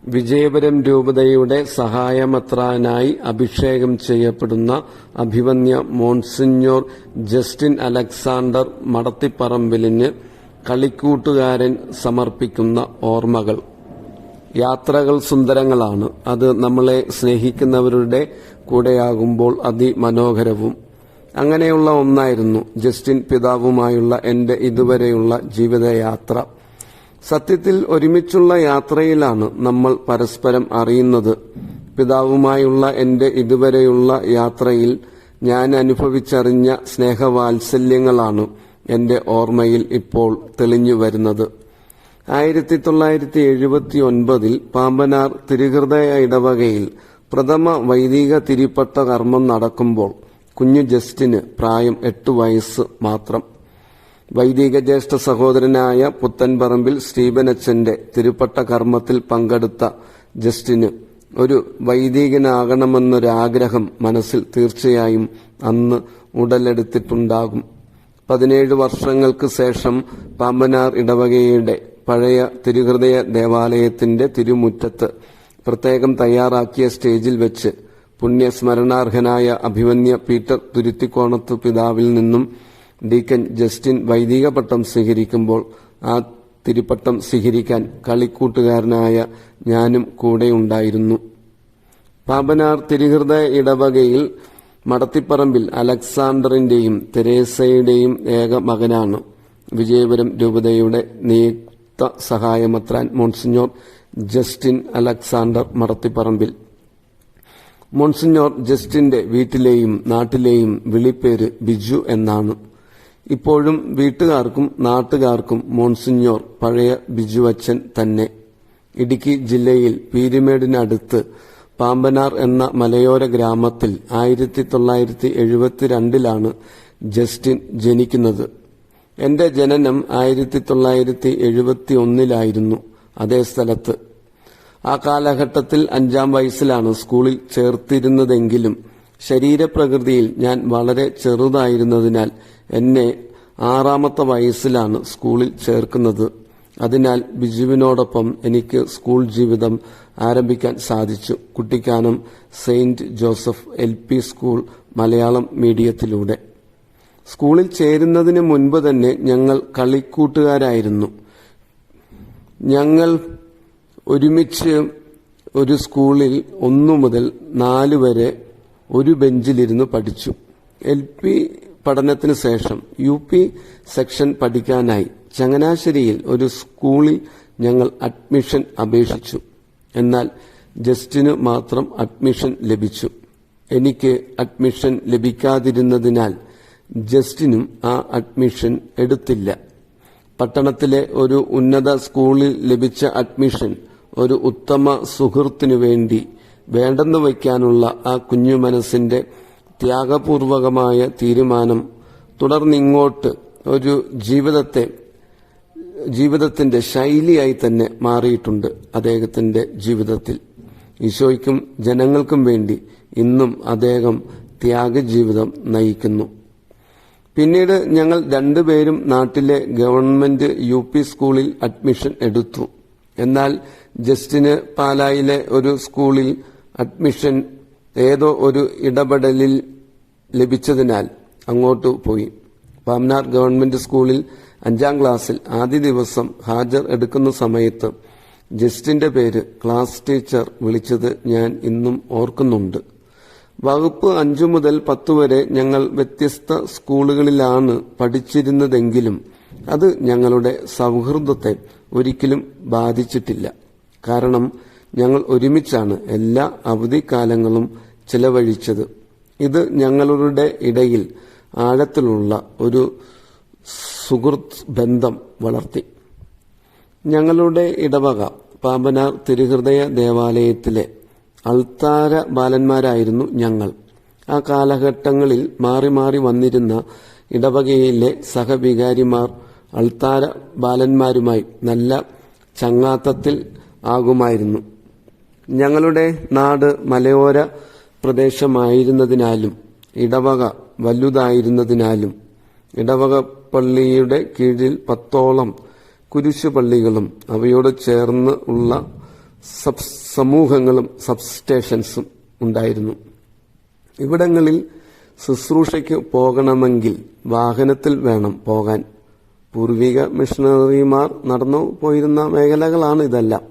വിജയപുരം രൂപതയുടെ സഹായമെത്രാനായി അഭിഷേകം ചെയ്യപ്പെടുന്ന അഭിവന്യ മോൺസിഞ്ഞോർ ജസ്റ്റിൻ അലക്സാണ്ടർ മടത്തിപ്പറമ്പിലിന് കളിക്കൂട്ടുകാരൻ സമർപ്പിക്കുന്ന ഓർമ്മകൾ. യാത്രകൾ സുന്ദരങ്ങളാണ്. അത് നമ്മളെ സ്നേഹിക്കുന്നവരുടെ കൂടെയാകുമ്പോൾ അതിമനോഹരവും. അങ്ങനെയുള്ള ഒന്നായിരുന്നു ജസ്റ്റിൻ പിതാവുമായുള്ള എൻ്റെ ഇതുവരെയുള്ള ജീവിതയാത്ര. സത്യത്തിൽ ഒരുമിച്ചുള്ള യാത്രയിലാണ് നമ്മൾ പരസ്പരം അറിയുന്നത്. പിതാവുമായുള്ള എൻ്റെ ഇതുവരെയുള്ള യാത്രയിൽ ഞാൻ അനുഭവിച്ചറിഞ്ഞ സ്നേഹവാത്സല്യങ്ങളാണ് എൻ്റെ ഓർമ്മയിൽ ഇപ്പോൾ തെളിഞ്ഞു വരുന്നത്. 1979 പാമ്പനാർ തിരുഹൃദയ ഇടവകയിൽ പ്രഥമ വൈദിക തിരുപ്പട്ട കർമ്മം നടക്കുമ്പോൾ കുഞ്ഞു ജസ്റ്റിന് പ്രായം 8 വയസ്സ് മാത്രം. വൈദിക ജ്യേഷ്ഠ സഹോദരനായ പുത്തൻപറമ്പിൽ സ്റ്റീബനച്ചന്റെ തിരുപ്പട്ട കർമ്മത്തിൽ പങ്കെടുത്ത ജസ്റ്റിന് ഒരു വൈദികനാകണമെന്നൊരാഗ്രഹം മനസ്സിൽ തീർച്ചയായും അന്ന് ഉടലെടുത്തിട്ടുണ്ടാകും. 17 വർഷങ്ങൾക്ക് ശേഷം പാമ്പനാർ ഇടവകയുടെ പഴയ തിരുഹൃദയ ദേവാലയത്തിന്റെ തിരുമുറ്റത്ത് പ്രത്യേകം തയ്യാറാക്കിയ സ്റ്റേജിൽ വെച്ച് പുണ്യസ്മരണാർഹനായ അഭിവന്യ പീറ്റർ തുരുത്തിക്കോണത്ത് പിതാവിൽ നിന്നും ഡീക്കൻ ജസ്റ്റിൻ വൈദിക പട്ടം സ്വീകരിക്കുമ്പോൾ ആ തിരുപ്പട്ടം സ്വീകരിക്കാൻ കളിക്കൂട്ടുകാരനായ ഞാനും കൂടെയുണ്ടായിരുന്നു. പാമ്പനാർ തിരുഹൃദയ ഇടവകയിൽ മടത്തിപ്പറമ്പിൽ അലക്സാണ്ടറിന്റെയും തെരേസയുടെയും ഏക മകനാണ് വിജയപുരം രൂപതയുടെ നിയുക്ത സഹായമെത്രാൻ Monsignor Justin Alexander Madathiparambil. Monsignor ജസ്റ്റിന്റെ വീട്ടിലെയും നാട്ടിലെയും വിളിപ്പേര് ബിജു എന്നാണ്. ഇപ്പോഴും വീട്ടുകാർക്കും നാട്ടുകാർക്കും മോൺസിഞ്ഞോർ പഴയ ബിജുവച്ചൻ തന്നെ. ഇടുക്കി ജില്ലയിൽ പീരുമേടിനടുത്ത് പാമ്പനാർ എന്ന മലയോര ഗ്രാമത്തിൽ 1972 ജസ്റ്റിൻ ജനിക്കുന്നത്. എന്റെ ജനനം 1971 അതേ സ്ഥലത്ത്. ആ കാലഘട്ടത്തിൽ 5-ാം വയസ്സിലാണ് സ്കൂളിൽ ചേർത്തിരുന്നതെങ്കിലും ശരീരപ്രകൃതിയിൽ ഞാൻ വളരെ ചെറുതായിരുന്നതിനാൽ എന്നെ 6-ാമത്തെ വയസ്സിലാണ് സ്കൂളിൽ ചേർക്കുന്നത്. അതിനാൽ ബിജുവിനോടൊപ്പം എനിക്ക് സ്കൂൾ ജീവിതം ആരംഭിക്കാൻ സാധിച്ചു. Kuttikkanam Saint Joseph LP school Malayalam മീഡിയത്തിലൂടെ. സ്കൂളിൽ ചേരുന്നതിന് മുൻപ് തന്നെ ഞങ്ങൾ കളിക്കൂട്ടുകാരായിരുന്നു. ഞങ്ങൾ ഒരുമിച്ച് ഒരു സ്കൂളിൽ 1 മുതൽ 4 വരെ ഒരു ബെഞ്ചിലിരുന്ന് പഠിച്ചു. LP പഠനത്തിന് ശേഷം UP സെക്ഷൻ പഠിക്കാനായി ചങ്ങനാശ്ശേരിയിൽ ഒരു സ്കൂളിൽ ഞങ്ങൾ അഡ്മിഷൻ അപേക്ഷിച്ചു. എന്നാൽ ജസ്റ്റിന് മാത്രം അഡ്മിഷൻ ലഭിച്ചു. എനിക്ക് അഡ്മിഷൻ ലഭിക്കാതിരുന്നതിനാൽ ജസ്റ്റിനും ആ അഡ്മിഷൻ എടുത്തില്ല. പട്ടണത്തിലെ ഒരു ഉന്നത സ്കൂളിൽ ലഭിച്ച അഡ്മിഷൻ ഒരു ഉത്തമ സുഹൃത്തിനു വേണ്ടി വേണ്ടെന്ന് വയ്ക്കാനുള്ള ആ കുഞ്ഞു മനസ്സിന്റെ ത്യാഗപൂർവകമായ തീരുമാനം തുടർന്നിങ്ങോട്ട് ഒരു ജീവിതത്തിന്റെ ശൈലിയായി തന്നെ മാറിയിട്ടുണ്ട് അദ്ദേഹത്തിന്റെ ജീവിതത്തിൽ. ഈശോയ്ക്കും ജനങ്ങൾക്കും വേണ്ടി ഇന്നും അദ്ദേഹം ത്യാഗജീവിതം നയിക്കുന്നു. പിന്നീട് ഞങ്ങൾ 2 പേരും നാട്ടിലെ ഗവൺമെന്റ് UP സ്കൂളിൽ അഡ്മിഷൻ എടുത്തു. എന്നാൽ ജസ്റ്റിന് പാലായിലെ ഒരു സ്കൂളിൽ അഡ്മിഷൻ ഏതോ ഒരു ഇടപെടലിൽ ലഭിച്ചതിനാൽ അങ്ങോട്ട് പോയി. പാമ്പനാർ ഗവൺമെന്റ് സ്കൂളിൽ 5-ാം ക്ലാസ്സിൽ ആദ്യ ദിവസം ഹാജർ എടുക്കുന്ന സമയത്ത് ജസ്റ്റിന്റെ പേര് ക്ലാസ് ടീച്ചർ വിളിച്ചത് ഞാൻ ഇന്നും ഓർക്കുന്നുണ്ട്. വകുപ്പ് 5 മുതൽ 10 വരെ ഞങ്ങൾ വ്യത്യസ്ത സ്കൂളുകളിലാണ് പഠിച്ചിരുന്നതെങ്കിലും അത് ഞങ്ങളുടെ സൗഹൃദത്തെ ഒരിക്കലും ബാധിച്ചിട്ടില്ല. കാരണം ഞങ്ങൾ ഒരുമിച്ചാണ് എല്ലാ അവധിക്കാലങ്ങളും ചെലവഴിച്ചത്. ഇത് ഞങ്ങളുടെ ഇടയിൽ ആഴത്തിലുള്ള ഒരു സുഹൃത്ത് ബന്ധം വളർത്തി. ഞങ്ങളുടെ ഇടവക പാമ്പനാർ തിരുഹൃദയ ദേവാലയത്തിലെ അൾത്താര ബാലന്മാരായിരുന്നു ഞങ്ങൾ. ആ കാലഘട്ടങ്ങളിൽ മാറി മാറി വന്നിരുന്ന ഇടവകയിലെ സഹവികാരിമാർ അൾത്താര ബാലന്മാരുമായി നല്ല ചങ്ങാത്തത്തിൽ ആകുമായിരുന്നു. ഞങ്ങളുടെ നാട് മലയോര പ്രദേശമായിരുന്നതിനാലും ഇടവക വലുതായിരുന്നതിനാലും ഇടവക പള്ളിയുടെ കീഴിൽ 10ഓളം കുരിശുപള്ളികളും അവയോട് ചേർന്ന് ഉള്ള സമൂഹങ്ങളും സബ്സ്റ്റേഷൻസും ഉണ്ടായിരുന്നു. ഇവിടങ്ങളിൽ ശുശ്രൂഷയ്ക്ക് പോകണമെങ്കിൽ വാഹനത്തിൽ വേണം പോകാൻ. പൂർവിക മിഷണറിമാർ നടന്നു പോയിരുന്ന മേഖലകളാണ് ഇതെല്ലാം.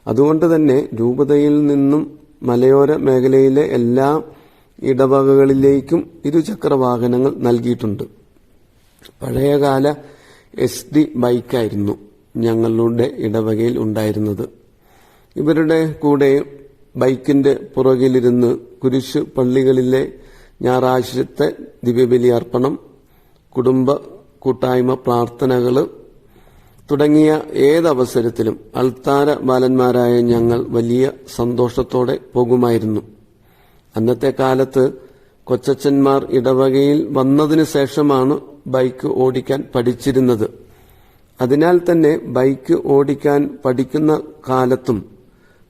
അതുകൊണ്ട് തന്നെ രൂപതയിൽ നിന്നും മലയോര മേഖലയിലെ എല്ലാ ഇടവകകളിലേക്കും ഇരുചക്ര വാഹനങ്ങൾ നൽകിയിട്ടുണ്ട്. പഴയകാല SD ബൈക്കായിരുന്നു ഞങ്ങളുടെ ഇടവകയിൽ ഉണ്ടായിരുന്നത്. ഇവരുടെ കൂടെ ബൈക്കിന്റെ പുറകിലിരുന്ന് കുരിശ് പള്ളികളിലെ ഞായറാഴ്ചത്തെ ദിവ്യബലി അർപ്പണം, കുടുംബ കൂട്ടായ്മ പ്രാർത്ഥനകൾ തുടങ്ങിയ ഏതവസരത്തിലും അൾത്താര ബാലന്മാരായ ഞങ്ങൾ വലിയ സന്തോഷത്തോടെ പോകുമായിരുന്നു. അന്നത്തെ കാലത്ത് കൊച്ചച്ചന്മാർ ഇടവകയിൽ വന്നതിന് ശേഷമാണ് ബൈക്ക് ഓടിക്കാൻ പഠിച്ചിരുന്നത്. അതിനാൽ തന്നെ ബൈക്ക് ഓടിക്കാൻ പഠിക്കുന്ന കാലത്തും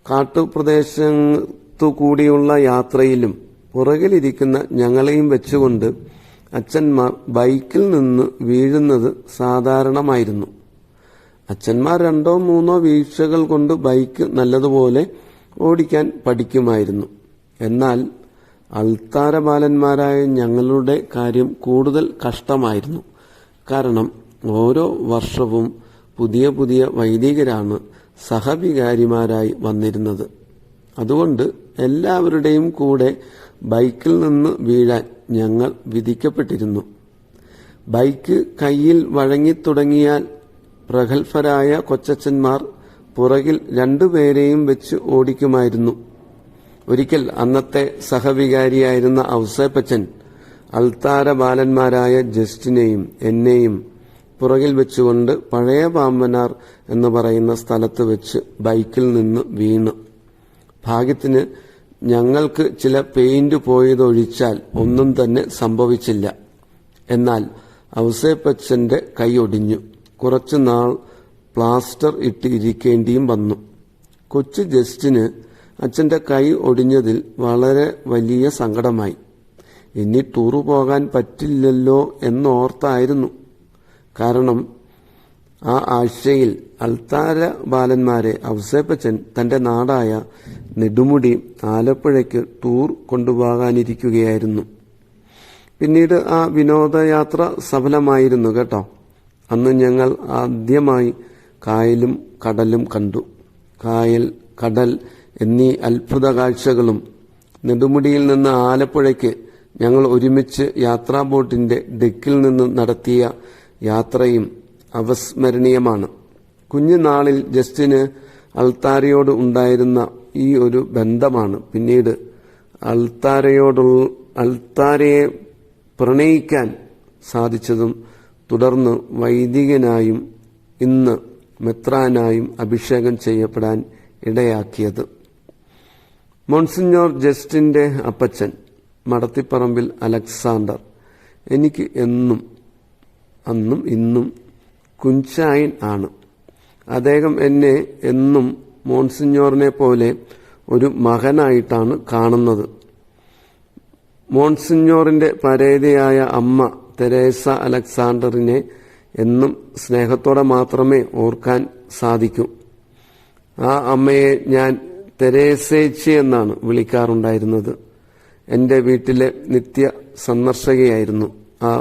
കാട്ടുപ്രദേശത്തു കൂടിയുള്ള യാത്രയിലും പുറകിലിരിക്കുന്ന ഞങ്ങളെയും വെച്ചുകൊണ്ട് അച്ഛന്മാർ ബൈക്കിൽ നിന്ന് വീഴുന്നത് സാധാരണമായിരുന്നു. അച്ഛന്മാർ 2-3 വീഴ്ചകൾ കൊണ്ട് ബൈക്ക് നല്ലതുപോലെ ഓടിക്കാൻ പഠിക്കുമായിരുന്നു. എന്നാൽ അൾത്താര ബാലന്മാരായ ഞങ്ങളുടെ കാര്യം കൂടുതൽ കഷ്ടമായിരുന്നു. കാരണം ഓരോ വർഷവും പുതിയ പുതിയ വൈദികരാണ് സഹവികാരിമാരായി വന്നിരുന്നത്. അതുകൊണ്ട് എല്ലാവരുടെയും കൂടെ ബൈക്കിൽ നിന്ന് വീഴാൻ ഞങ്ങൾ വിധിക്കപ്പെട്ടിരുന്നു. ബൈക്ക് കയ്യിൽ വഴങ്ങിത്തുടങ്ങിയാൽ പ്രഗത്ഭരായ കൊച്ചച്ചന്മാർ പുറകിൽ 2 പേരെയും വെച്ച് ഓടിക്കുമായിരുന്നു. ഒരിക്കൽ അന്നത്തെ സഹവികാരിയായിരുന്ന ഔസേപ്പച്ചൻ അൾത്താര ബാലന്മാരായ ജസ്റ്റിനെയും എന്നെയും പുറകിൽ വെച്ചുകൊണ്ട് പഴയ പാമ്പനാർ എന്ന് പറയുന്ന സ്ഥലത്ത് വെച്ച് ബൈക്കിൽ നിന്ന് വീണ്. ഭാഗ്യത്തിന് ഞങ്ങൾക്ക് ചില പെയിന്റ് പോയതൊഴിച്ചാൽ ഒന്നും തന്നെ സംഭവിച്ചില്ല. എന്നാൽ ഔസേപ്പച്ചന്റെ കൈ ഒടിഞ്ഞു. കുറച്ചുനാൾ പ്ലാസ്റ്റർ ഇട്ട് ഇരിക്കേണ്ടിയും വന്നു. കൊച്ചു ജസ്റ്റിന് അച്ഛന്റെ കൈ ഒടിഞ്ഞതിൽ വളരെ വലിയ സങ്കടമായി. ഇനി ടൂറ് പോകാൻ പറ്റില്ലല്ലോ എന്നോർത്തായിരുന്നു. കാരണം ആ ആഴ്ചയിൽ അൾത്താര ബാലന്മാരെ ഔസേപ്പച്ചൻ തന്റെ നാടായ നെടുമുടി ആലപ്പുഴയ്ക്ക് ടൂർ കൊണ്ടുപോകാനിരിക്കുകയായിരുന്നു. പിന്നീട് ആ വിനോദയാത്ര സഫലമായിരുന്നു കേട്ടോ. അന്ന് ഞങ്ങൾ ആദ്യമായി കായലും കടലും കണ്ടു. കായൽ, കടൽ എന്നീ അത്ഭുത കാഴ്ചകളും നെടുമുടിയിൽ നിന്ന് ആലപ്പുഴയ്ക്ക് ഞങ്ങൾ ഒരുമിച്ച് യാത്രാ ബോട്ടിന്റെ ഡെക്കിൽ നിന്ന് നടത്തിയ യാത്രയും അവിസ്മരണീയമാണ്. കുഞ്ഞുനാളിൽ ജസ്റ്റിന് അൾത്താരയോട് ഉണ്ടായിരുന്ന ഈ ഒരു ബന്ധമാണ് പിന്നീട് അൾത്താരയെ പ്രണയിക്കാൻ സാധിച്ചതും തുടർന്ന് വൈദികനായും ഇന്ന് മെത്രാനായും അഭിഷേകം ചെയ്യപ്പെടാൻ ഇടയാക്കിയത്. മോൺസിഞ്ഞോർ ജസ്റ്റിന്റെ അപ്പച്ചൻ മടത്തിപ്പറമ്പിൽ അലക്സാണ്ടർ എനിക്ക് അന്നും ഇന്നും കുഞ്ചായൻ ആണ്. അദ്ദേഹം എന്നെ എന്നും മോൺസിഞ്ഞോറിനെ പോലെ ഒരു മകനായിട്ടാണ് കാണുന്നത്. മോൺസിഞ്ഞോറിന്റെ പരേതയായ അമ്മ തെരേസ അലക്സാണ്ടറിനെ എന്നും സ്നേഹത്തോടെ മാത്രമേ ഓർക്കാൻ സാധിക്കൂ. ആ അമ്മയെ ഞാൻ തെരേസേച്ചി എന്നാണ് വിളിക്കാറുണ്ടായിരുന്നത്. എൻ്റെ വീട്ടിലെ നിത്യ സന്ദർശകയായിരുന്നു ആ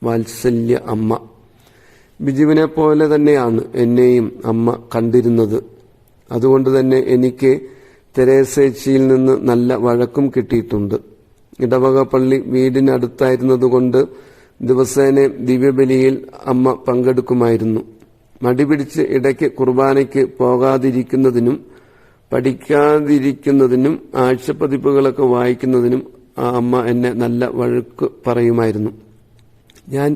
വാത്സല്യ അമ്മ. ബിജുവിനെ പോലെ തന്നെയാണ് എന്നെയും അമ്മ കണ്ടിരുന്നത്. അതുകൊണ്ട് തന്നെ എനിക്ക് തെരേസേച്ചിയിൽ നിന്ന് നല്ല വഴക്കും കിട്ടിയിട്ടുണ്ട്. ഇടവക പള്ളി വീടിനടുത്തായിരുന്നതുകൊണ്ട് ദിവസേന ദിവ്യബലിയിൽ അമ്മ പങ്കെടുക്കുമായിരുന്നു. മടിപിടിച്ച് ഇടയ്ക്ക് കുർബാനയ്ക്ക് പോകാതിരിക്കുന്നതിനും പഠിക്കാതിരിക്കുന്നതിനും ആഴ്ചപ്പതിപ്പുകളൊക്കെ വായിക്കുന്നതിനും ആ അമ്മ എന്നെ നല്ല വഴക്ക് പറയുമായിരുന്നു. ഞാൻ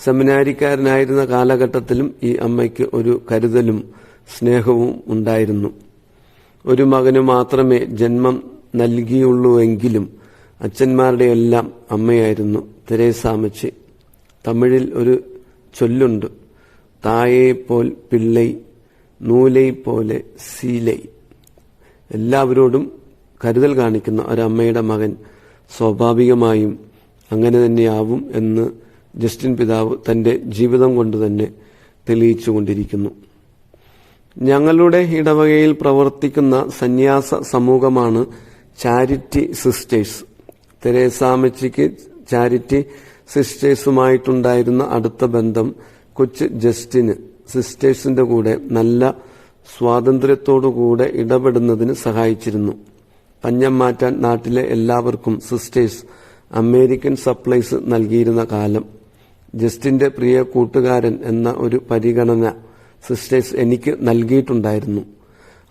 സെമിനാരിക്കാരനായിരുന്ന കാലഘട്ടത്തിലും ഈ അമ്മയ്ക്ക് ഒരു കരുതലും സ്നേഹവും ഉണ്ടായിരുന്നു. ഒരു മകന് മാത്രമേ ജന്മം നൽകിയുള്ളൂവെങ്കിലും അച്ഛന്മാരുടെ എല്ലാം അമ്മയായിരുന്നു തെരേസാമ്മച്ചി. തമിഴിൽ ഒരു ചൊല്ലുണ്ട്, തായെ പോൽ പിള്ളൈ നൂലൈ പോലെ സീലൈ. എല്ലാവരോടും കരുതൽ കാണിക്കുന്ന ഒരമ്മയുടെ മകൻ സ്വാഭാവികമായും അങ്ങനെ തന്നെയാവും എന്ന് ജസ്റ്റിൻ പിതാവ് തന്റെ ജീവിതം കൊണ്ട് തന്നെ തെളിയിച്ചുകൊണ്ടിരിക്കുന്നു. ഞങ്ങളുടെ ഇടവകയിൽ പ്രവർത്തിക്കുന്ന സന്യാസ സമൂഹമാണ് ചാരിറ്റി സിസ്റ്റേഴ്സ്. തെരേസാമ്മച്ചിക്ക് ചാരിറ്റി സിസ്റ്റേഴ്സുമായിട്ടുണ്ടായിരുന്ന അടുത്ത ബന്ധം കൊച്ചു ജസ്റ്റിന് സിസ്റ്റേഴ്സിന്റെ കൂടെ നല്ല സ്വാതന്ത്ര്യത്തോടുകൂടെ ഇടപെടുന്നതിന് സഹായിച്ചിരുന്നു. പഞ്ഞം മാറ്റാൻ നാട്ടിലെ എല്ലാവർക്കും സിസ്റ്റേഴ്സ് അമേരിക്കൻ സപ്ലൈസ് നൽകിയിരുന്ന കാലം. ജസ്റ്റിന്റെ പ്രിയ കൂട്ടുകാരൻ എന്ന ഒരു പരിഗണന സിസ്റ്റേഴ്സ് എനിക്ക് നൽകിയിട്ടുണ്ടായിരുന്നു.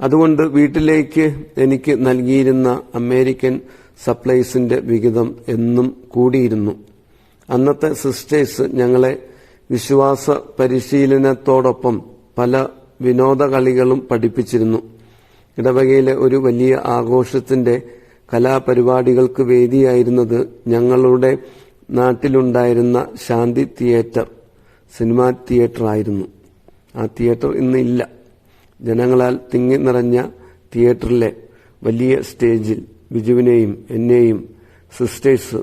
അതുകൊണ്ട് വീട്ടിലേക്ക് എനിക്ക് നൽകിയിരുന്ന അമേരിക്കൻ സപ്ലൈസിന്റെ വിഹിതം എന്നും കൂടിയിരുന്നു. അന്നത്തെ സിസ്റ്റേഴ്സ് ഞങ്ങളെ വിശ്വാസ പരിശീലനത്തോടൊപ്പം പല വിനോദകളികളും പഠിപ്പിച്ചിരുന്നു. ഇടവകയിലെ ഒരു വലിയ ആഘോഷത്തിന്റെ കലാപരിപാടികൾക്ക് വേദിയായിരുന്നത് ഞങ്ങളുടെ നാട്ടിലുണ്ടായിരുന്ന ശാന്തി തിയേറ്റർ, സിനിമാ തിയേറ്റർ ആയിരുന്നു. ആ തിയേറ്റർ ഇന്നില്ല. ജനങ്ങളാൽ തിങ്ങി നിറഞ്ഞ തിയേറ്ററിലെ വലിയ സ്റ്റേജിൽ ബിജുവിനെയും എന്നെയും സിസ്റ്റേഴ്സ്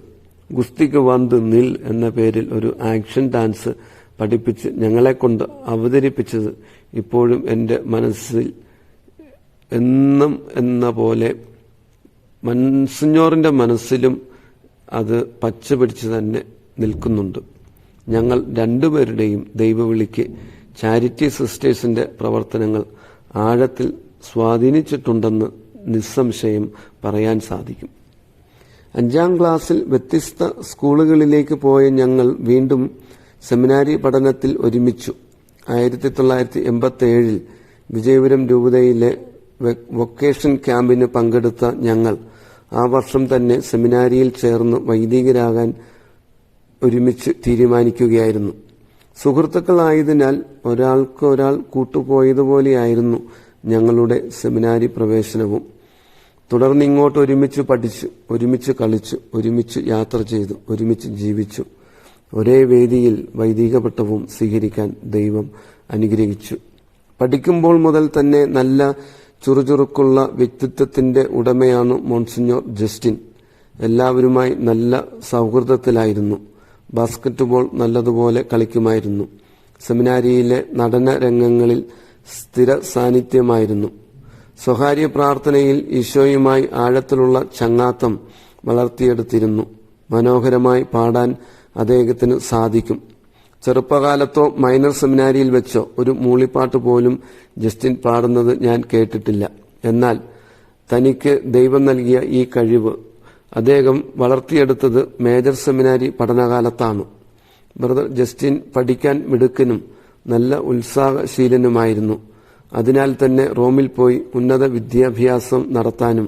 ഗുസ്തിക്ക് വന്ന് നിൽ എന്ന പേരിൽ ഒരു ആക്ഷൻ ഡാൻസ് പഠിപ്പിച്ച് ഞങ്ങളെക്കൊണ്ട് അവതരിപ്പിച്ചത് ഇപ്പോഴും എൻ്റെ മനസ്സിൽ എന്നും എന്ന പോലെ മൻസിഞ്ഞോറിന്റെ മനസ്സിലും അത് പച്ചപിടിച്ച് തന്നെ നിൽക്കുന്നുണ്ട്. ഞങ്ങൾ രണ്ടുപേരുടെയും ദൈവവിളിക്ക് ചാരിറ്റി സിസ്റ്റേഴ്സിന്റെ പ്രവർത്തനങ്ങൾ ആഴത്തിൽ സ്വാധീനിച്ചിട്ടുണ്ടെന്ന് നിസ്സംശയം പറയാൻ സാധിക്കും. 5ാം ക്ലാസ്സിൽ വ്യത്യസ്ത സ്കൂളുകളിലേക്ക് പോയ ഞങ്ങൾ വീണ്ടും സെമിനാരി പഠനത്തിൽ ഒരുമിച്ചു. 1987 വിജയപുരം രൂപതയിലെ വൊക്കേഷൻ ക്യാമ്പിന് പങ്കെടുത്ത ഞങ്ങൾ ആ വർഷം തന്നെ സെമിനാരിയിൽ ചേർന്ന് വൈദികരാകാൻ ഒരുമിച്ച് തീരുമാനിക്കുകയായിരുന്നു. സുഹൃത്തുക്കളായതിനാൽ ഒരാൾക്കൊരാൾ കൂട്ടുപോയതുപോലെയായിരുന്നു ഞങ്ങളുടെ സെമിനാരി പ്രവേശനവും. തുടർന്നിങ്ങോട്ട് ഒരുമിച്ച് പഠിച്ചു, ഒരുമിച്ച് കളിച്ചു, ഒരുമിച്ച് യാത്ര ചെയ്തു, ഒരുമിച്ച് ജീവിച്ചു. ഒരേ വേദിയിൽ വൈദിക പട്ടവും സ്വീകരിക്കാൻ ദൈവം അനുഗ്രഹിച്ചു. പഠിക്കുമ്പോൾ മുതൽ തന്നെ നല്ല ചുറുചുറുക്കുള്ള വ്യക്തിത്വത്തിന്റെ ഉടമയാണ് മോൺസിഞ്ഞോർ ജസ്റ്റിൻ. എല്ലാവരുമായി നല്ല സൗഹൃദത്തിലായിരുന്നു. ബാസ്കറ്റ്ബോൾ നല്ലതുപോലെ കളിക്കുമായിരുന്നു. സെമിനാരിയിലെ നടന രംഗങ്ങളിൽ സ്ഥിര സാന്നിധ്യമായിരുന്നു. സ്വകാര്യ പ്രാർത്ഥനയിൽ ഈശോയുമായി ആഴത്തിലുള്ള ചങ്ങാത്തം വളർത്തിയെടുത്തിരുന്നു. മനോഹരമായി പാടാൻ അദ്ദേഹത്തിന് സാധിക്കും. ചെറുപ്പകാലത്തോ മൈനർ സെമിനാരിയിൽ വെച്ചോ ഒരു മൂളിപ്പാട്ട് പോലും ജസ്റ്റിൻ പാടുന്നത് ഞാൻ കേട്ടിട്ടില്ല. എന്നാൽ തനിക്ക് ദൈവം നൽകിയ ഈ കഴിവ് അദ്ദേഹം വളർത്തിയെടുത്തത് മേജർ സെമിനാരി പഠനകാലത്താണ്. ബ്രദർ ജസ്റ്റിൻ പഠിക്കാൻ മിടുക്കനും നല്ല ഉത്സാഹശീലനുമായിരുന്നു. അതിനാൽ തന്നെ റോമിൽ പോയി ഉന്നത വിദ്യാഭ്യാസം നടത്താനും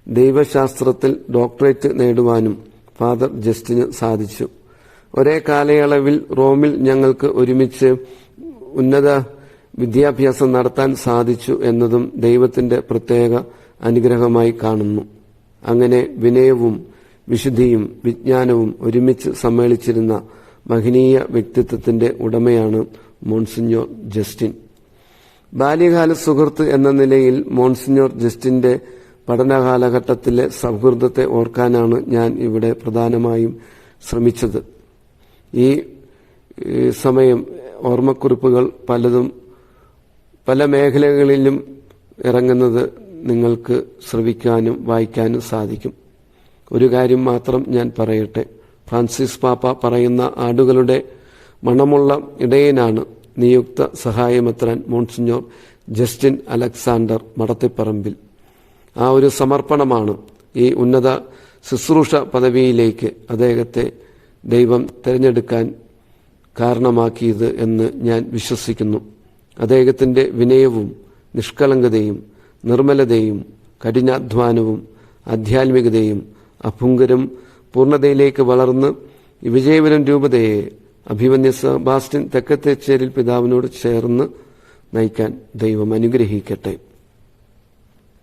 ദൈവശാസ്ത്രത്തിൽ ഡോക്ടറേറ്റ് നേടുവാനും ഫാദർ ജസ്റ്റിന് സാധിച്ചു. ഒരേ കാലയളവിൽ റോമിൽ ഞങ്ങൾക്ക് ഒരുമിച്ച് ഉന്നത വിദ്യാഭ്യാസം നടത്താൻ സാധിച്ചു എന്നതും ദൈവത്തിന്റെ പ്രത്യേക അനുഗ്രഹമായി കാണുന്നു. അങ്ങനെ വിനയവും വിശുദ്ധിയും വിജ്ഞാനവും ഒരുമിച്ച് സമ്മേളിച്ചിരുന്ന മഹനീയ വ്യക്തിത്വത്തിന്റെ ഉടമയാണ് മോൺസിഞ്ഞോർ ജസ്റ്റിൻ. ബാല്യകാല സുഹൃത്ത് എന്ന നിലയിൽ മോൺസിഞ്ഞോർ ജസ്റ്റിന്റെ പഠനകാലഘട്ടത്തിലെ സൗഹൃദത്തെ ഓർക്കാനാണ് ഞാൻ ഇവിടെ പ്രധാനമായും ശ്രമിച്ചത്. ഈ സമയം ഓർമ്മക്കുറിപ്പുകൾ പലതും പല മേഖലകളിലും ഇറങ്ങുന്നത് നിങ്ങൾക്ക് ശ്രവിക്കാനും വായിക്കാനും സാധിക്കും. ഒരു കാര്യം മാത്രം ഞാൻ പറയട്ടെ. ഫ്രാൻസിസ് പാപ്പ പറയുന്ന ആടുകളുടെ മണമുള്ള ഇടയനാണ് നിയുക്ത സഹായമെത്രാൻ മോൺസിഞ്ഞോർ ജസ്റ്റിൻ അലക്സാണ്ടർ മടത്തിപ്പറമ്പിൽ. ആ ഒരു സമർപ്പണമാണ് ഈ ഉന്നത ശുശ്രൂഷ പദവിയിലേക്ക് അദ്ദേഹത്തെ ദൈവം തിരഞ്ഞെടുക്കാൻ കാരണമാക്കിയത് എന്ന് ഞാൻ വിശ്വസിക്കുന്നു. അദ്ദേഹത്തിന്റെ വിനയവും നിഷ്കളങ്കതയും നിർമ്മലതയും കഠിനാധ്വാനവും ആധ്യാത്മികതയും അഭുങ്കരം പൂർണ്ണതയിലേക്ക് വളർന്ന് വിജയപുരം രൂപതയെ അഭിമന്യ സെബാസ്റ്റ്യൻ തെക്കത്തേച്ചേരിൽ പിതാവിനോട് ചേർന്ന് നയിക്കാൻ ദൈവം അനുഗ്രഹിക്കട്ടെ.